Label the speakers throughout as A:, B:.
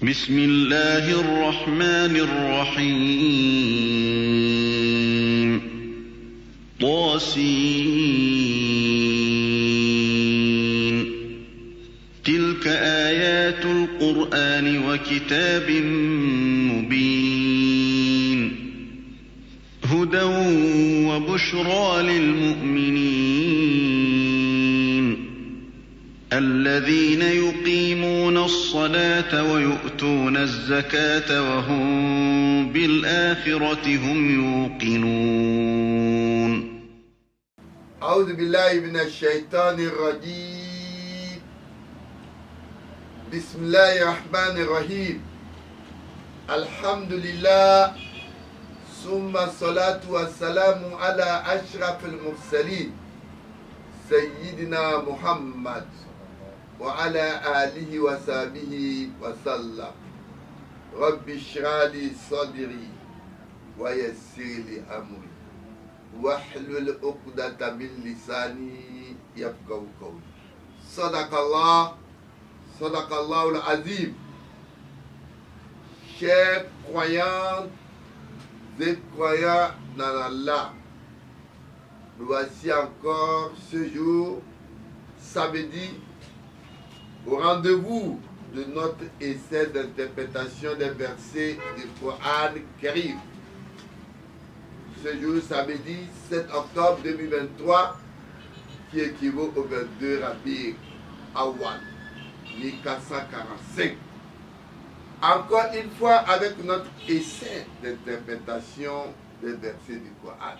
A: بسم الله الرحمن الرحيم طاسين تلك آيات القرآن وكتاب مبين هدى وبشرى للمؤمنين الذين يقيمون الصلاة ويؤتون الزكاة وهم بالآخرة هم يوقنون.
B: أعوذ بالله من الشيطان الرجيم. بسم الله الرحمن الرحيم. الحمد لله ثم الصلاة والسلام على أشرف المرسلين سيدنا محمد وعلى آله وصحبه وسلم. رب اشرح لي صدري ويسر لي أمري واحلل عقدة من لساني يفقهوا قولي. صدق الله العظيم. Chers croyants et croyants dans Allah, nous voici encore ce jour, samedi, au rendez-vous de notre essai d'interprétation des versets du Coran Karim. Ce jour, samedi 7 octobre 2023, qui équivaut au 22 Rabi' Awwal 1445. Encore une fois avec notre essai d'interprétation des versets du Coran.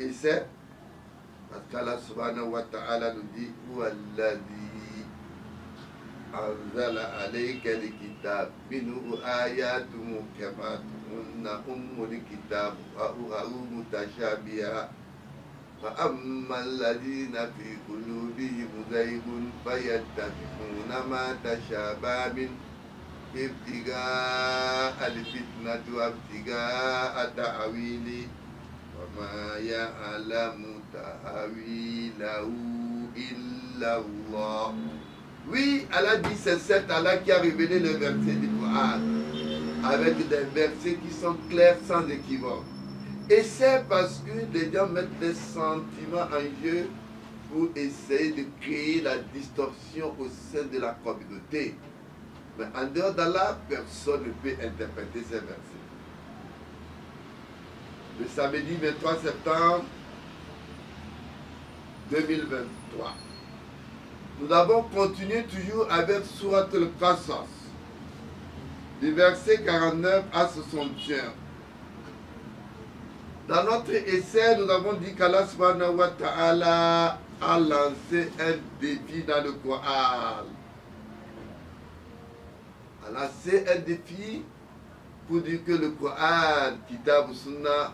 B: Essai, parce qu'Allah subhanahu wa ta'ala nous dit Walladhi anzala alayka al-kitab minhu ayatun muhkamatun ummul kitab wa ukharu mutashabihat fa amma alladhina fi qulubihim zaygun fayattabi'una ma tashabaha min ibtigha'a al-fitnati wa ibtigha'a ta'wili وَمَا يَعْلَمُ تَأْوِيلَهُ إِلَّا اللَّهُ. Oui, Allah dit, c'est cet Allah qui a révélé le verset du Coran avec des versets qui sont clairs sans équivoque. Et c'est parce que les gens mettent des sentiments en jeu pour essayer de créer la distorsion au sein de la communauté. Mais en dehors d'Allah, personne ne peut interpréter ces versets. Le samedi 23 septembre 2023. Nous avons continué toujours avec Surat al-Qasas, du verset 49 à 61. Dans notre essai, nous avons dit qu'Allah subhanahu wa ta'ala a lancé un défi dans le Coran. A lancé un défi pour dire que le Coran, Kitab Sunnah,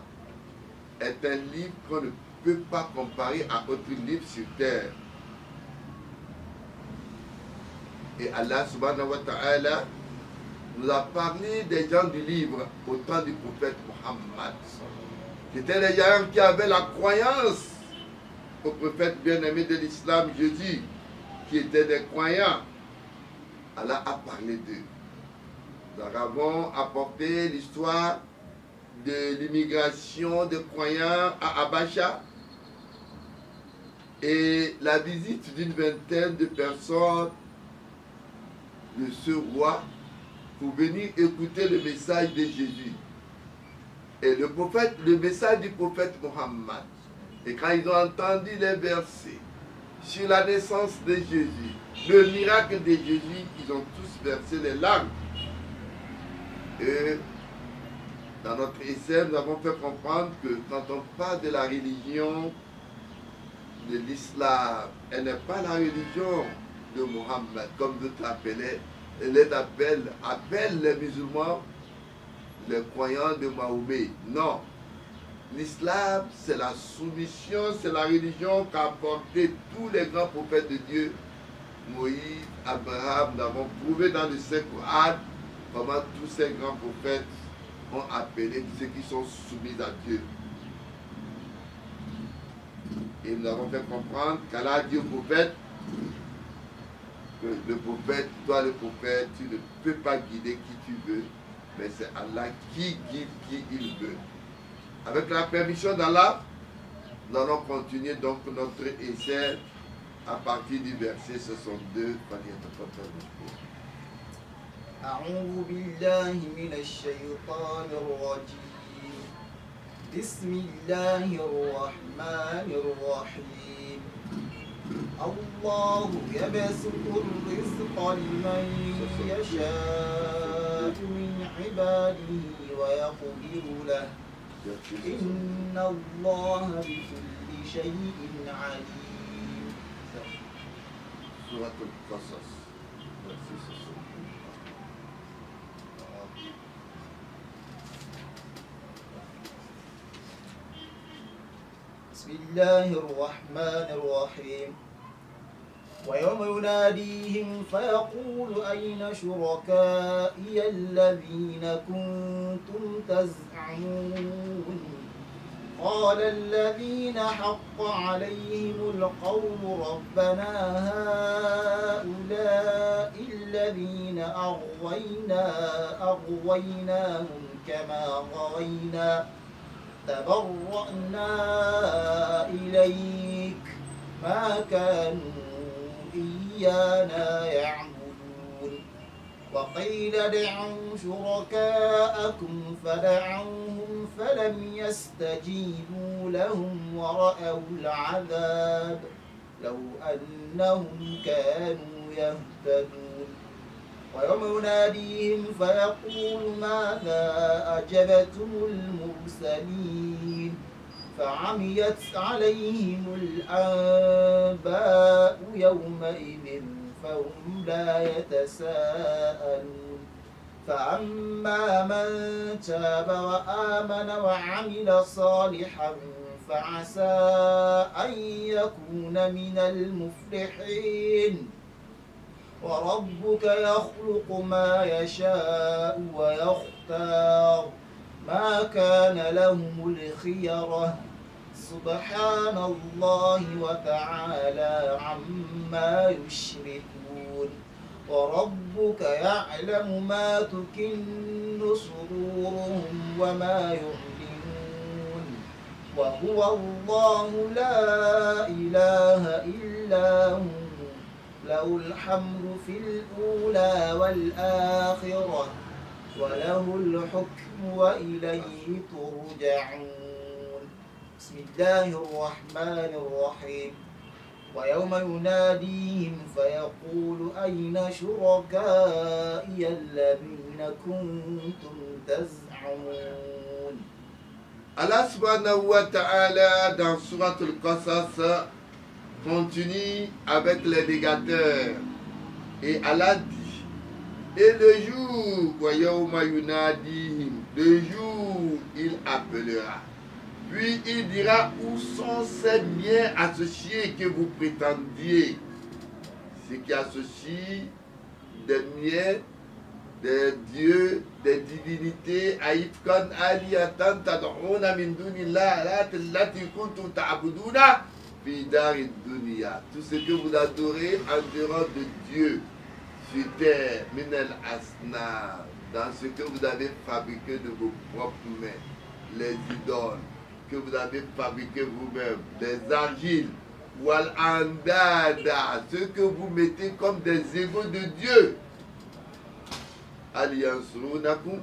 B: est un livre qu'on ne peut pas comparer à autre livre sur terre. Et Allah subhanahu wa ta'ala nous a parlé des gens du livre au temps du prophète Muhammad. C'était les gens qui avaient la croyance au prophète bien-aimé de l'islam, Jésus, qui étaient des croyants. Allah a parlé d'eux. Nous avons apporté l'histoire de l'immigration des croyants à Abacha et la visite d'une vingtaine de personnes de ce roi pour venir écouter le message de Jésus. Et le message du prophète Muhammad. Et quand ils ont entendu les versets sur la naissance de Jésus, le miracle de Jésus, ils ont tous versé les larmes. Et dans notre essai, nous avons fait comprendre que quand on parle de la religion de l'islam, elle n'est pas la religion de Mohammed, comme d'autres l'appelaient. Elle les appelle les musulmans les croyants de Mahomet. Non. L'islam, c'est la soumission, c'est la religion qu'a apporté tous les grands prophètes de Dieu. Moïse, Abraham, nous avons prouvé dans le Saint-Coran comment tous ces grands prophètes ont appelé tous ceux qui sont soumis à Dieu. Et nous avons fait comprendre qu'Allah a dit au prophète que le prophète, toi le prophète, tu ne peux pas guider qui tu veux, mais c'est Allah qui guide qui il veut. Avec la permission d'Allah, nous allons continuer donc notre essai à partir du verset 62.
C: أعوذ بالله من الشيطان الرجيم بسم الله الرحمن الرحيم الله يبسط الرزق لمن يشاء من عباده ويقدر له إن الله بكل شيء عليم.
B: سورة القصص
C: بسم الله الرحمن الرحيم ويوم يناديهم فيقول أين شركائي الذين كنتم تزعمون قال الذين حق عليهم القول ربنا هؤلاء الذين أغويناهم كما غوينا تبرأنا إليك ما كانوا إيانا يعبدون وقيل ادعوا شركاءكم فدعوهم فلم يستجيبوا لهم ورأوا العذاب لو أنهم كانوا يهتدون ويوم يناديهم فيقول ماذا أجبتم المرسلين فعميت عليهم الأنباء يومئذ فهم لا يتساءلون فأما من تاب وآمن وعمل صالحا فعسى أن يكون من المفلحين وربك يخلق ما يشاء ويختار ما كان لهم الخيرة سبحان الله وتعالى عما يشركون وربك يعلم ما تكن صدورهم وما يعلنون وهو الله لا إله إلا هو له الحمد في الأولى والآخرة وله الحكم وإليه ترجعون بسم الله الرحمن الرحيم ويوم يناديهم فيقول أين شركائي الذين كنتم تزعمون.
B: Allah subhanahu wa ta'ala dans Surat al-Qasas continue avec les négateurs et Allah dit et le jour le jour il appellera puis il dira où sont ces miens associés que vous prétendiez, ceux qui associent des miens, des dieux, des divinités, aïfkan aliyatan tad'una min dunillah allati kuntum ta'buduna fi darid dunya, tout ce que vous adorez en dehors de Dieu sur terre, min al-asna, dans ce que vous avez fabriqué de vos propres mains, les idoles que vous avez fabriqué vous-même, des argiles, wal andada, ce que vous mettez comme des égaux de Dieu. Aliyansurunakum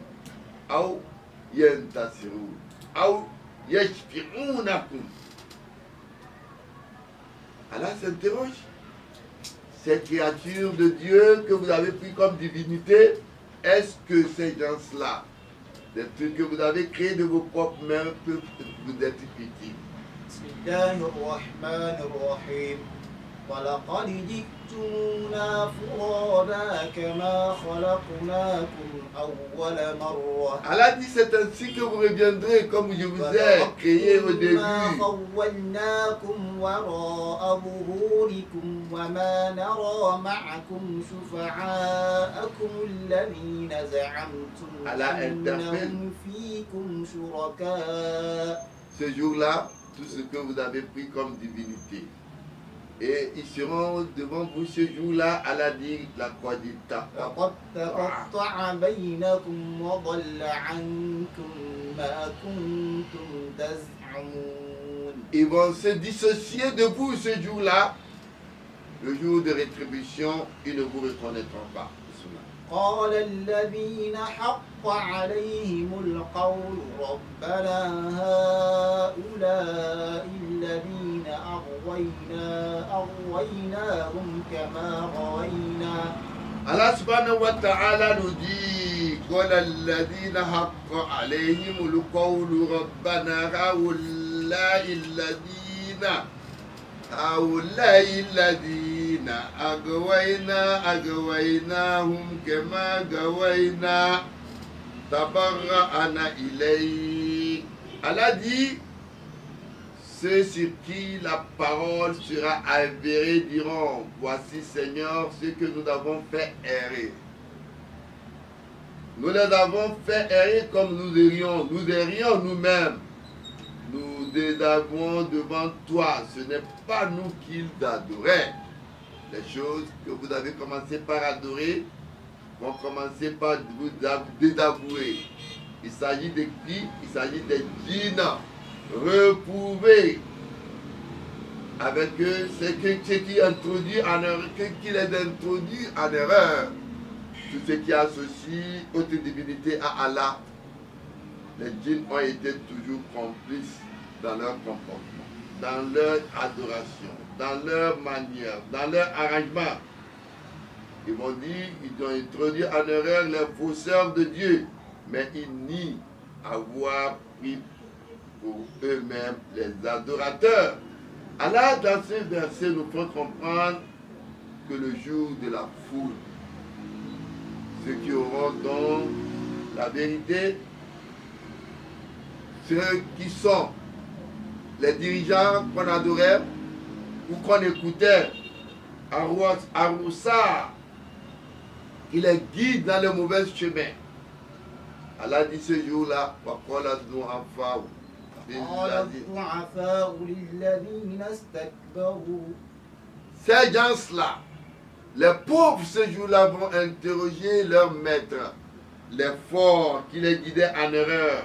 B: aw yantasirun aw yashfi'unakum. Allah s'interroge. Ces créatures de Dieu que vous avez pris comme divinité, est-ce que ces gens-là, des trucs que vous avez créés de vos propres mains, peuvent vous être utiles?
C: Bismillahirrahmanirrahim. وَلَقَدْ جِئْتُمُونَا فُرَادَىٰ كَمَا خَلَقْنَاكُمْ أَوَّلَ مَرَّةٍ.
B: Allah dit c'est ainsi que vous reviendrez comme je vous ai créé au début.
C: خَوَّلْنَاكُمْ وَرَاءَ ظُهُورِكُمْ وَمَا نَرَىٰ مَعَكُمْ شُفَعَاءَكُمُ الَّذِينَ زَعَمْتُمْ أَنَّهُمْ فِيكُمْ شُرَكَاءُ.
B: Ce jour-là, tout ce que vous avez pris comme divinité, Et ils seront devant vous ce jour-là. Allah dit la croix du tapin.
C: فقد تقطع بينكم وضل عنكم ما كنتم تزعمون.
B: Ils vont se dissocier de vous ce jour-là. Le jour de rétribution, ils ne vous reconnaîtront pas.
C: قال الذين حق عليهم القول ربنا هؤلاء الذين أغويناهم كما غوينا.
B: Allah subhanahu wa ta'ala nous dit قال الذين حق عليهم القول ربنا هؤلاء الذين أغويناهم كما غوينا تبرأنا إليك. Allah dit, ceux sur qui la parole sera avérée diront, voici Seigneur ce que nous avons fait errer. Nous les avons fait errer comme nous errions nous-mêmes. Nous désavouons devant toi, ce n'est pas nous qu'ils adoraient. Les choses que vous avez commencé par adorer vont commencer par vous désavouer. Il s'agit des qui? Il s'agit des djinns reprouvés avec eux, c'est ce qui introduit en erreur, qui les introduit en erreur. Tout ce qui associe autre divinité à Allah. Les djinns ont été toujours complices dans leur comportement, dans leur adoration, dans leur manière, dans leur arrangement. Ils vont dire, ils ont introduit en erreur les fausseurs de Dieu, mais ils nient avoir pris pour eux-mêmes les adorateurs. Allah, dans ce verset, nous fait comprendre que le jour de la foule, ceux qui auront donc la vérité, ceux qui sont les dirigeants qu'on adorait ou qu'on écoutait, Aroussa, qui les guide dans le mauvais chemin. Allah dit ce jour-là, ces gens-là, les pauvres ce jour-là vont interroger leur maître, les forts qui les guidaient en erreur.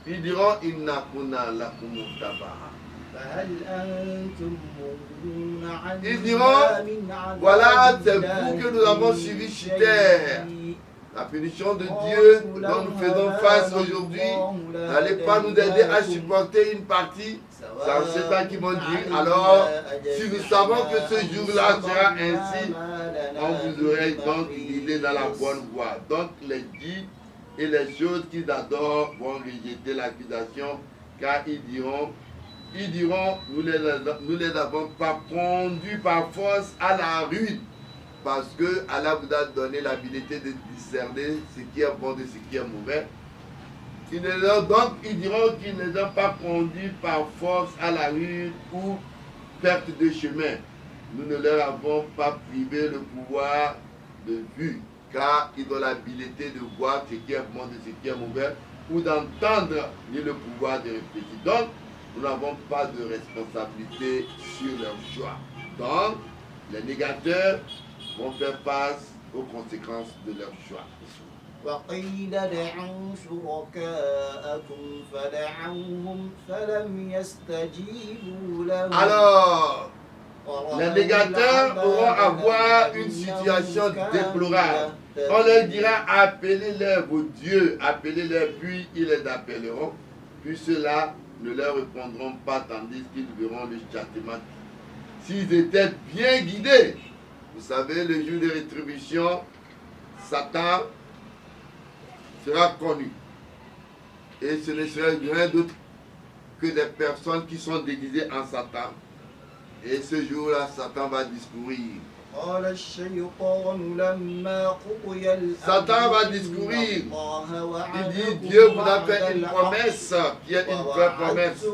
B: Ils diront Inna kunna lakum taba'a. Ils diront voilà, c'est vous que nous avons suivi sur terre. La punition de Dieu dont nous faisons face aujourd'hui, n'allez pas nous aider à supporter une partie. C'est en ce temps qu'ils vont dire alors, si nous savons que ce jour-là sera ainsi, on vous aurait donc guidé dans la bonne voie. Donc les guides et les choses qu'ils adorent vont rejeter l'accusation, car ils diront, nous les avons pas conduits par force à la ruine, parce que Allah vous a donné l'habilité de discerner ce qui est bon de ce qui est mauvais. Donc ils diront qu'ils ne les ont pas conduits par force à la ruine ou perte de chemin. Nous ne leur avons pas privé le pouvoir de vue, car ils ont l'habilité de voir ce qui est bon de ce qui est mauvais, ou d'entendre ni le pouvoir de réfléchir. Donc, nous n'avons pas de responsabilité sur leur choix. Donc, les négateurs vont faire face aux conséquences de leur choix.
C: وقيل ادعوا شركاءكم فدعوهم فلم يستجيبوا لهم.
B: Alors, les négateurs auront à voir une situation déplorable. On leur dira appelez-les vos dieux, appelez-les, puis ils les appelleront. Puis ceux-là ne leur répondront pas, tandis qu'ils verront le châtiment. S'ils étaient bien guidés, vous savez, le jour de rétribution, Satan sera connu. Et ce ne sera rien d'autre que des personnes qui sont déguisées en Satan. Et ce jour-là, Satan va discourir. Satan va discourir. Il dit, Dieu vous a fait une promesse qui est une vraie promesse.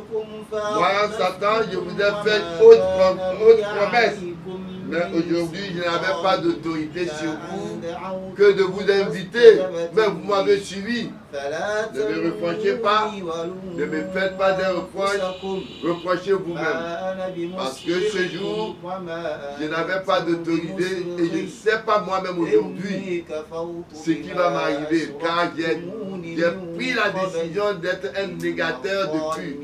B: Moi, Satan, je vous ai fait autre promesse. Mais aujourd'hui, je n'avais pas d'autorité sur vous que de vous inviter. Mais vous m'avez suivi. Ne me reprochez pas. Ne me faites pas des reproches. Reprochez vous-même. Parce que ce jour, je n'avais pas d'autorité et je ne sais pas moi-même aujourd'hui ce qui va m'arriver. Car j'ai pris la décision d'être un négateur depuis.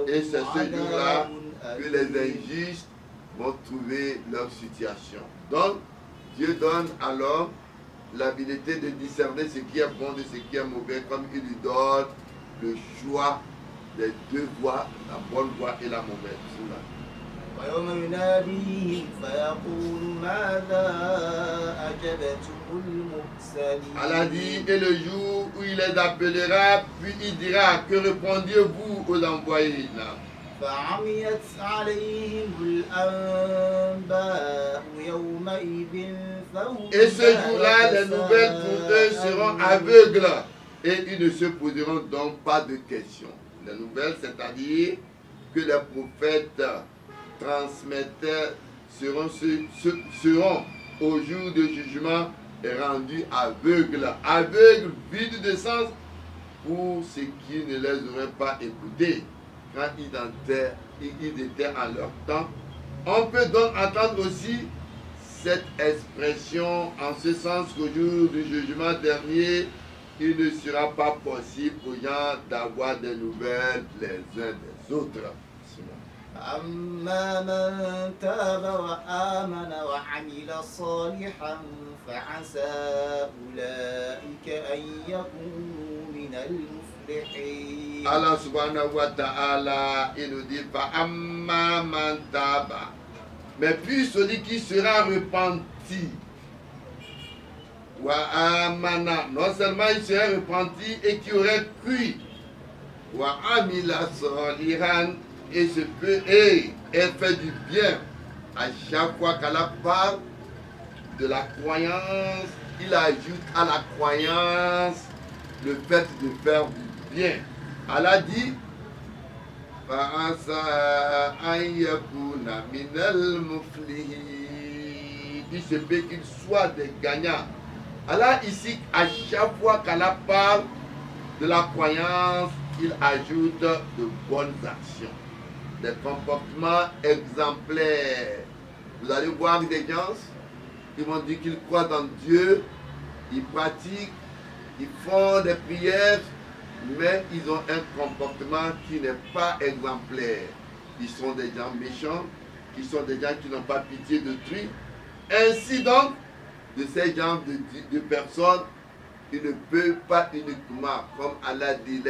B: Et c'est ce jour-là que les injustes vont trouver leur situation. Donc, Dieu donne alors l'habilité de discerner ce qui est bon de ce qui est mauvais, comme il lui donne le choix des deux voies, la bonne voie et la mauvaise.
C: ويوم يناديهم فيقول ماذا أجبتم المرسلين.
B: Allah dit, et le jour où il les appellera, puis il dira, que répondiez-vous aux envoyés là?
C: فعميت عليهم الأنباء يومئذ فهم.
B: Et ce jour-là, les nouvelles pour eux seront aveugles et ils ne se poseront donc pas de questions. Les nouvelles, c'est-à-dire que les prophètes transmetteurs seront au jour de jugement rendus aveugles. Aveugles, vides de sens pour ceux qui ne les auraient pas écoutés quand ils étaient en leur temps. On peut donc entendre aussi cette expression en ce sens qu'au jour du jugement dernier, il ne sera pas possible aux gens d'avoir des nouvelles les uns des autres.
C: أما من تاب وآمن وعمل صالحا فعسى أولئك أن يكونوا من المفلحين.
B: Allah subhanahu wa ta'ala, il nous dit فأما من تاب. Mais puis celui qui sera repenti, wa amana, non seulement il serait repenti et qui aurait cru, wa amila salihan, et se peut et fait du bien. À chaque fois qu'Allah parle de la croyance, il ajoute à la croyance le fait de faire du bien. Allah dit il se peut qu'il soit des gagnants. Allah ici, à chaque fois qu'Allah parle de la croyance, il ajoute de bonnes actions, des comportements exemplaires. Vous allez voir des gens qui vont dire qu'ils croient dans Dieu, ils pratiquent, ils font des prières, mais ils ont un comportement qui n'est pas exemplaire. Ils sont des gens méchants, ils sont des gens qui n'ont pas pitié d'autrui. Ainsi donc, de ces genres de personnes, il ne peut pas uniquement, comme Allah dit,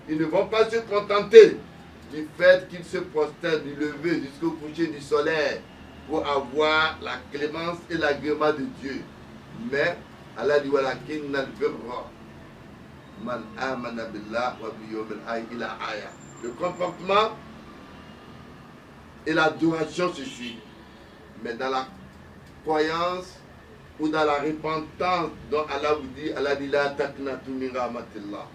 B: ils ne vont pas se contenter du fait qu'ils se prosternent du lever jusqu'au coucher du soleil pour avoir la clémence et l'agrément de Dieu. Mais Allah dit le comportement et l'adoration se suivent. Mais dans la croyance ou dans la repentance dont Allah vous dit, Allah dit la taqnatu min rahmatillah.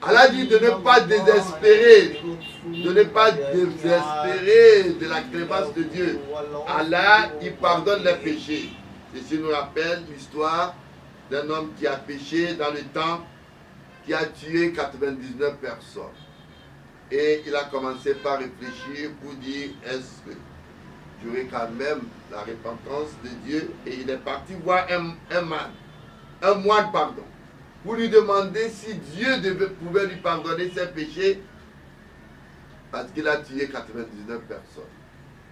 B: Allah dit de ne pas désespérer, de ne pas désespérer de la clémence de Dieu. Allah, il pardonne les péchés. Ceci nous rappelle l'histoire d'un homme qui a péché dans le temps, qui a tué 99 personnes. Et il a commencé par réfléchir pour dire, est-ce que j'aurai quand même la repentance de Dieu? Et il est parti voir un moine, pour lui demander si Dieu pouvait lui pardonner ses péchés, parce qu'il a tué 99 personnes.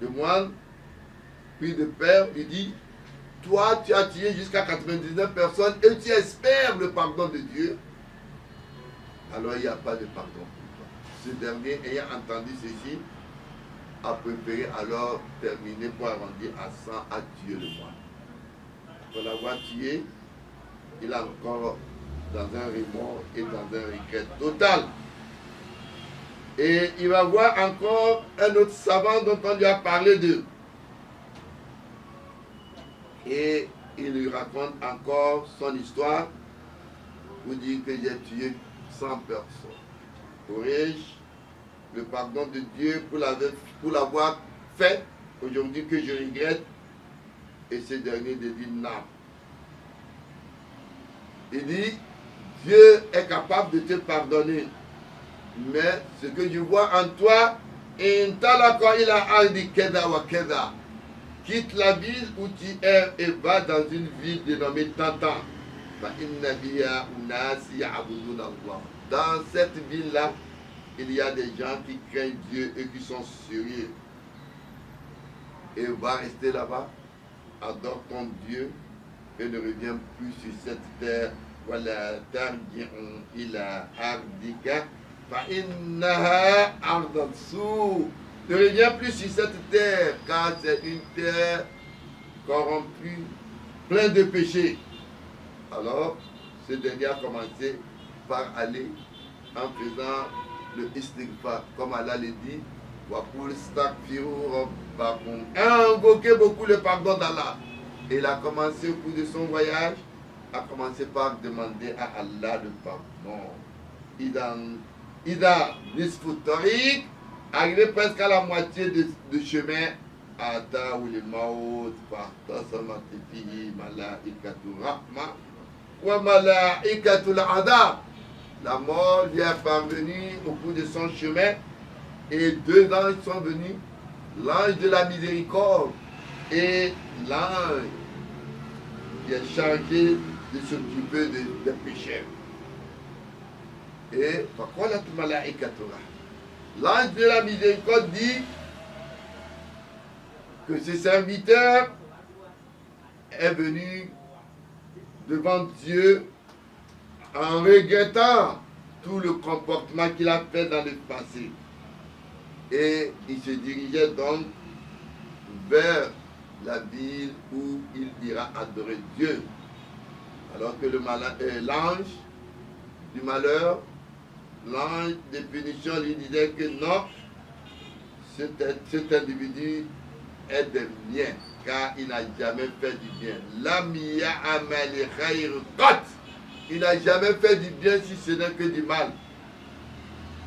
B: Le moine, pris de peur, lui dit, toi tu as tué jusqu'à 99 personnes et tu espères le pardon de Dieu, alors il n'y a pas de pardon pour toi. Ce dernier, ayant entendu ceci, a préféré alors terminer pour arrondir à 100 à tuer le moine. Pour l'avoir tué, il a encore dans un remords et dans un regret total. Et il va voir encore un autre savant dont on lui a parlé d'eux. Et il lui raconte encore son histoire pour dire que j'ai tué 100 personnes. Aurais-je le pardon de Dieu pour l'avoir fait aujourd'hui que je regrette? Et ce dernier dit non. Il dit, Dieu est capable de te pardonner. Mais ce que je vois en toi, quitte la ville où tu es et va dans une ville dénommée Tantan. Dans cette ville-là, il y a des gens qui craignent Dieu et qui sont sérieux. Et va rester là-bas, adore ton Dieu et ne reviens plus sur cette terre. Voilà, il a ardika. Ne reviens plus sur cette terre, car c'est une terre corrompue, pleine de péchés. Alors, ce dernier a commencé par aller en faisant le istighfar, comme Allah le dit, invoquer beaucoup le pardon d'Allah. Et il a commencé au cours de son voyage, a commencé par demander à Allah le pardon. Ida Nisfutarik, arrivé presque à la moitié de chemin, Ata ou le Maot, Parta Samatifi, Malaikatu Rahma, wa Malaikatu Adab. La mort lui est parvenue au cours de son chemin et deux anges sont venus, l'ange de la miséricorde et l'ange qui est chargé de s'occuper des pécheurs. Et l'ange de la miséricorde dit que ce serviteur est venu devant Dieu en regrettant tout le comportement qu'il a fait dans le passé. Et il se dirigeait donc vers la ville où il ira adorer Dieu. Alors que l'ange du malheur, l'ange de punition lui disait que non, cet individu est des miens, car il n'a jamais fait du bien. Lamia amali khayr qat. Il n'a jamais fait du bien si ce n'est que du mal.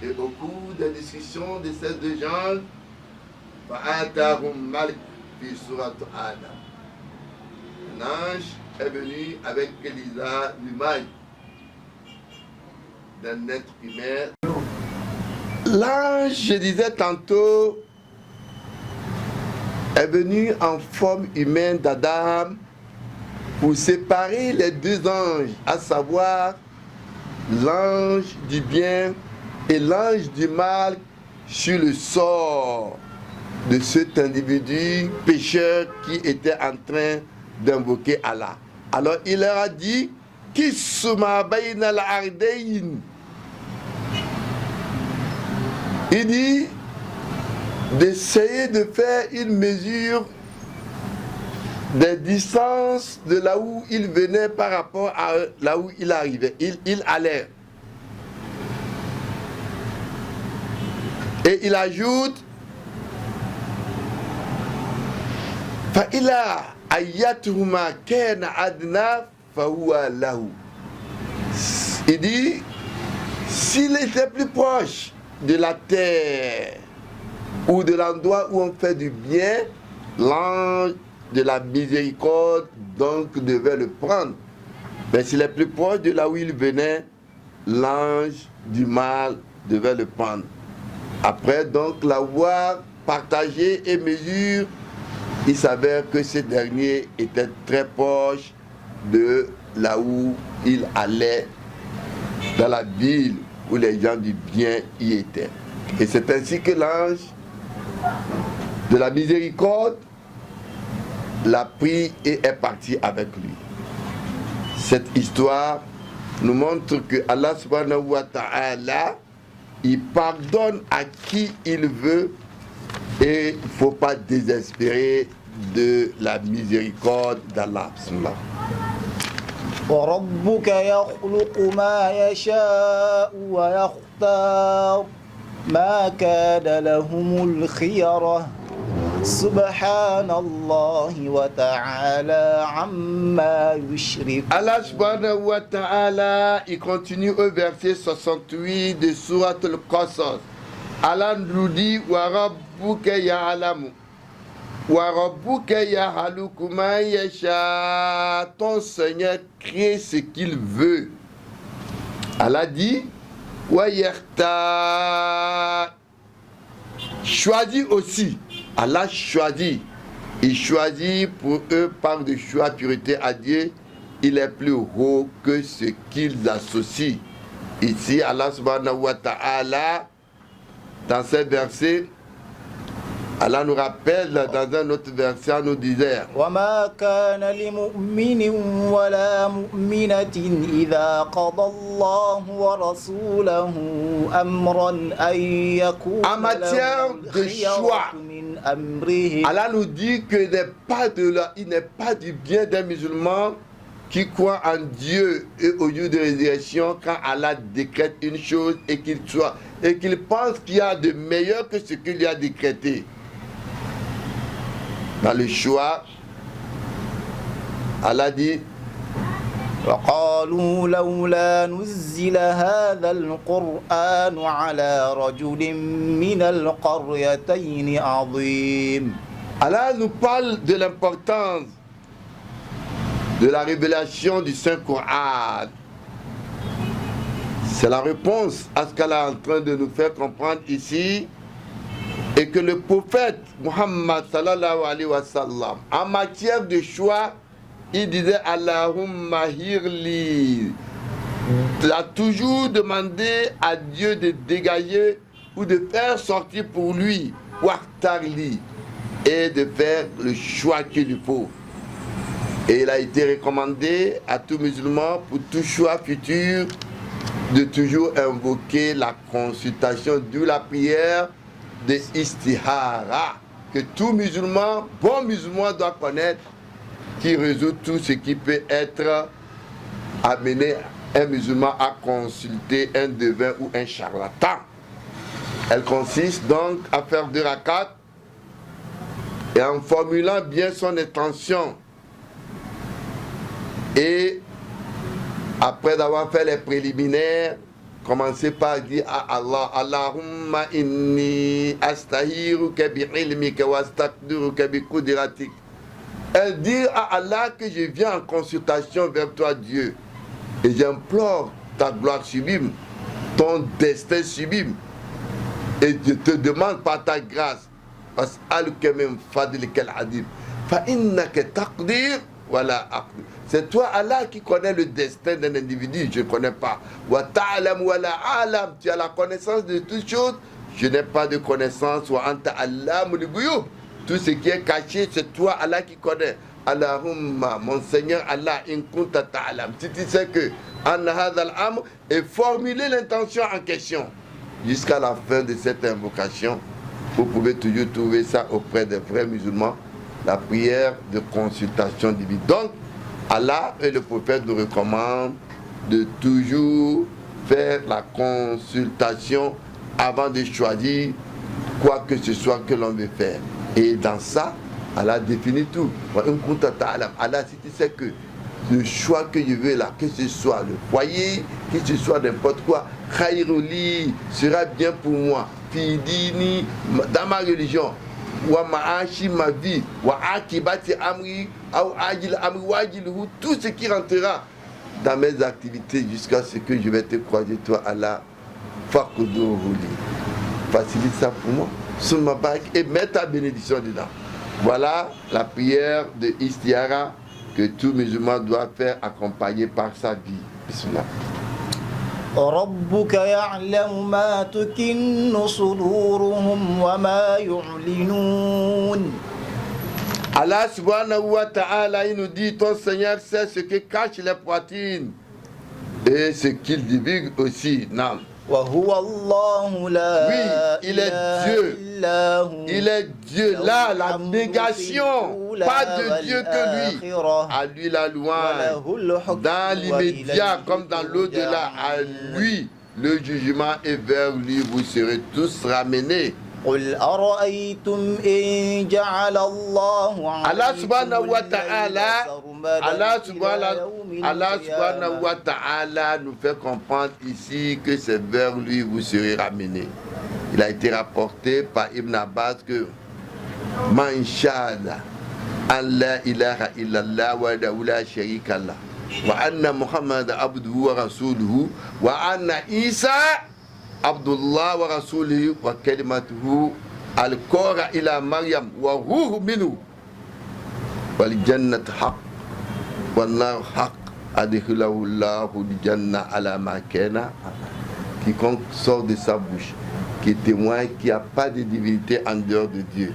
B: Et au cours des discussions de ces deux gens, un ange est venu avec Elisa l'image d'un être humain. L'ange, je disais tantôt, est venu en forme humaine d'Adam pour séparer les deux anges, à savoir l'ange du bien et l'ange du mal, sur le sort de cet individu pécheur qui était en train d'invoquer Allah. Alors il leur a dit, il dit d'essayer de faire une mesure des distances de là où il venait par rapport à là où il arrivait, il allait. Et il ajoute, فَإِلَا أَيَّتُهُمَا كَانَ أَدْنَى فَهُوَ لَهُ. Il dit, s'il était plus proche de la terre ou de l'endroit où on fait du bien, l'ange de la miséricorde donc devait le prendre. Mais s'il est plus proche de là où il venait, l'ange du mal devait le prendre. Après donc l'avoir partagé et mesuré, il s'avère que ce dernier était très proche de là où il allait, dans la ville où les gens du bien y étaient. Et c'est ainsi que l'ange de la miséricorde l'a pris et est parti avec lui. Cette histoire nous montre que Allah subhanahu wa ta'ala, il pardonne à qui il veut et il ne faut pas désespérer de la miséricorde d'Allah.
C: وربك يخلق ما يشاء ويختار ما كان لهم الخيرة سبحان الله وتعالى عما يشركون.
B: Allah subhanahu wa ta'ala, il continue au verset 68 de Surat al-Qasas. Allah nous dit wa rabbuka ya'lamu wa rabbuka ya'lamu ma yasha. Ton Seigneur crée ce qu'il veut. Allah dit wa yakhtar. Choisit aussi. Allah choisit. Il choisit pour eux par de choix pureté à Dieu. Il est plus haut que ce qu'ils associent. Ici, Allah subhanahu wa ta'ala, dans ces versets, Allah nous rappelle dans un autre verset, nous disait
C: وما كان لمؤمن ولا مؤمنة إذا قضى الله ورسوله أمرا أن يكون
B: En matière
C: لهم
B: de choix,
C: الخيرة من أمرهم.
B: Allah nous dit que il n'est pas du bien d'un musulman qui croit en Dieu et au jour de résurrection quand Allah décrète une chose et qu'il pense qu'il y a de meilleur que ce qu'il lui a décrété. Dans le choix, Allah dit
C: وقالوا لولا نزل هذا القرآن على رجل من القريتين عظيم.
B: Allah nous parle de l'importance de la révélation du Saint-Coran. C'est la réponse à ce qu'elle est en train de nous faire comprendre ici. Et que le prophète Muhammad sallallahu alayhi wa sallam, en matière de choix, il disait Allahumma hirli. Il a toujours demandé à Dieu de dégager ou de faire sortir pour lui waqtarli et de faire le choix qu'il lui faut. Et il a été recommandé à tout musulman pour tout choix futur de toujours invoquer la consultation, d'où la prière de istihara, que tout musulman, bon musulman doit connaître, qui résout tout ce qui peut être amené un musulman à consulter un devin ou un charlatan. Elle consiste donc à faire 2 rakats et en formulant bien son intention. Et après avoir fait les préliminaires, commencez par dire à Allah, Allahumma inni astahiruka bi ilmika wa astaqdiruka bi qudratik. Elle dit à Allah que je viens en consultation vers toi, Dieu, et j'implore ta gloire sublime, ton destin sublime, et je te demande par ta grâce, as'aluka min fadlika al-adim, fa innaka taqdir wa la aqdir. C'est toi, Allah, qui connais le destin d'un individu, je ne connais pas. Wa ta'alam wa la alam, tu as la connaissance de toutes choses, je n'ai pas de connaissance. Wa anta allamul ghuyub, tout ce qui est caché, c'est toi, Allah, qui connais. Allahumma, mon Seigneur Allah, in kunta ta'alam. Si tu sais que anna hadha al-amr, et formuler l'intention en question. Jusqu'à la fin de cette invocation, vous pouvez toujours trouver ça auprès des vrais musulmans, la prière de consultation divine. Donc, Allah et le prophète nous recommandent de toujours faire la consultation avant de choisir quoi que ce soit que l'on veut faire. Et dans ça, Allah définit tout. Allah, si tu sais que le choix que je veux là, que ce soit le foyer, que ce soit n'importe quoi, khayruli sera bien pour moi. Fidini, dans ma religion. Wa ma'ashi, ma vie, wa akibati amri, ou agil amri, wajiluhu, tout ce qui rentrera dans mes activités jusqu'à ce que je vais te croiser, toi, Allah, fakuduhuli. Facilite ça pour moi, sur ma bague, et mets ta bénédiction dedans. Voilà la prière de Istihara que tout musulman doit faire accompagné par sa vie. Bismillah.
C: ربك يعلم ما تكن صدورهم وما يعلنون.
B: Allah subhanahu wa ta'ala, il nous dit, ton Seigneur sait ce que cachent les poitrines et ce qu'il divulgue aussi. Non.
C: وهو الله لا
B: Oui, il est Dieu. Il est Dieu. Là, la négation, pas de Dieu que lui. À lui la louange. Dans l'immédiat comme dans l'au-delà, à lui le jugement, et vers lui vous serez tous ramenés.
C: قل أرأيتم إن جعل الله
B: Allah
C: عليكم
B: subhanahu wa
C: الليل
B: ta'ala,
C: سرمدا إلى يوم
B: Allah subhanahu
C: القيامة
B: wa ta'ala nous fait comprendre ici que c'est vers lui vous serez ramenés. Il a été rapporté par Ibn Abbas que Man shahada an la ilaha illallah wa la sharika lah wa anna Muhammad abduhu wa rasuluhu wa anna Isa Abdullah wa rasuluhu wa kalimatuhu al-qara ila Maryam wa ruhu minhu wal jannat haq wal nar haq adkhilahu Allahu al janna ala ma kana. Quiconque sort de sa bouche qui témoigne qu'il n'y a pas de divinité en dehors de Dieu,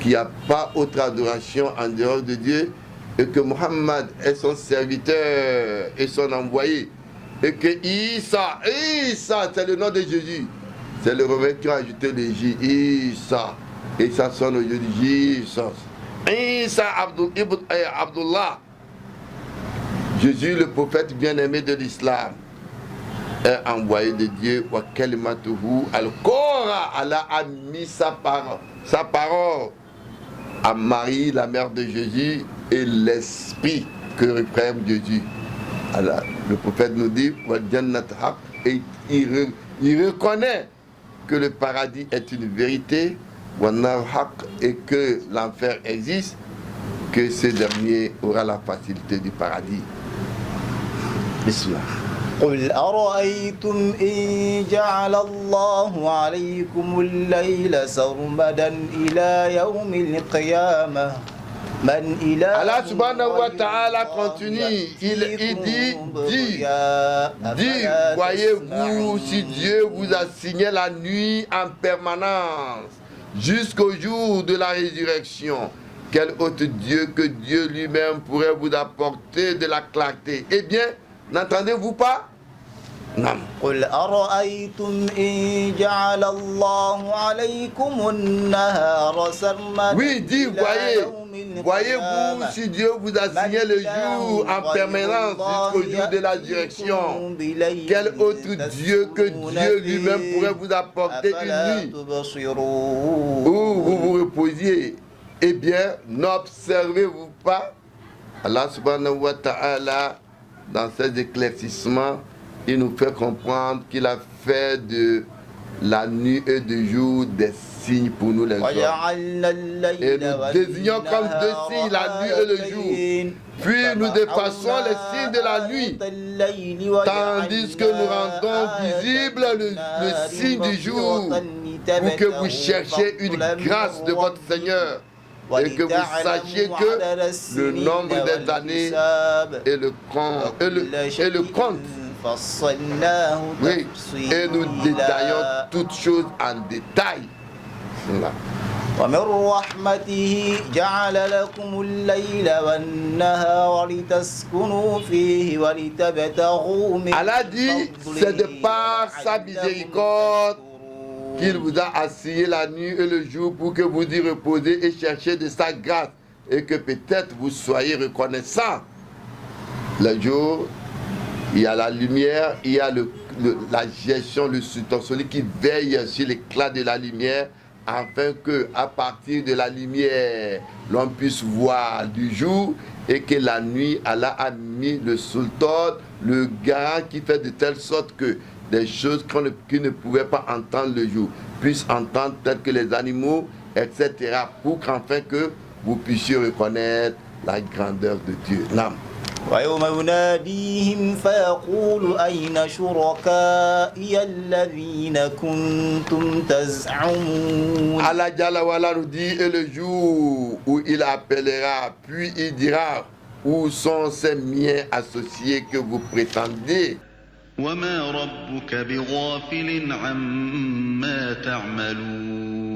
B: qu'il n'y a pas autre adoration en dehors de Dieu, et que Muhammad est son serviteur et son envoyé, et que Isa, c'est le nom de Jésus. C'est le romain qui a ajouté le J, Isa. Et ça sonne aujourd'hui Jesus. Isa Abdullah. Jésus, le prophète bien-aimé de l'islam, est envoyé de Dieu. Wa kalimatuhu al-Qora. Allah a mis sa parole à Marie, la mère de Jésus, et l'esprit que représente Jésus. Alors, le prophète nous dit, et il reconnaît que le paradis est une vérité, et que l'enfer existe, que ce dernier aura la facilité du paradis. Bismillah.
C: قل أرأيتم إن جعل الله عليكم الليل سرمدا إلى يوم القيامة من إله
B: Allah subhanahu wa ta'ala continue, il dit, voyez-vous si Dieu vous a signé la nuit en permanence jusqu'au jour de la résurrection, quel autre Dieu que Dieu lui-même pourrait vous apporter de la clarté? Eh bien, n'entendez-vous pas? Non.
C: قل أرأيتم إن جعل الله عليكم النهار سرمدا
B: Oui, dit, voyez-vous si Dieu vous a signé le jour en permanence jusqu'au jour de la direction, quel autre Dieu que Dieu lui-même pourrait vous apporter une nuit où vous vous reposiez? Eh bien, n'observez-vous pas? Allah subhanahu wa ta'ala, dans ses éclaircissements, il nous fait comprendre qu'il a fait de la nuit et du jour des signes pour nous les hommes. Et nous désignons comme deux signes la nuit et le jour. Puis nous dépassons les signes de la nuit, tandis que nous rendons visible le signe du jour, pour que vous cherchiez une grâce de votre Seigneur, et que vous sachiez que le nombre des années et le compte. Oui, et nous détaillons toutes choses en détail. Voilà.
C: ومن رحمته جعل لكم الليل والنهار لتسكنوا فيه ولتبتغوا من
B: Allah dit, c'est de par sa miséricorde qu'il vous a assigné la nuit et le jour pour que vous y reposez et cherchiez de sa grâce, et que peut-être vous soyez reconnaissants. Le jour, il y a la lumière, il y a la gestion, le sultan, celui qui veille sur l'éclat de la lumière, afin que à partir de la lumière, l'on puisse voir du jour, et que la nuit, Allah a mis le sultan, le garant qui fait de telle sorte que des choses qui ne pouvaient pas entendre le jour puissent entendre, telles que les animaux, etc., pour qu'enfin que vous puissiez reconnaître la grandeur de Dieu. Non.
C: ويوم يناديهم فيقول أين شركائي الذين كنتم تزعمون.
B: Allah Jalla Wala nous dit, et le jour où il appellera, puis il dira, où sont ces miens associés que vous prétendez?
A: وما ربك بغافل عما تعملون.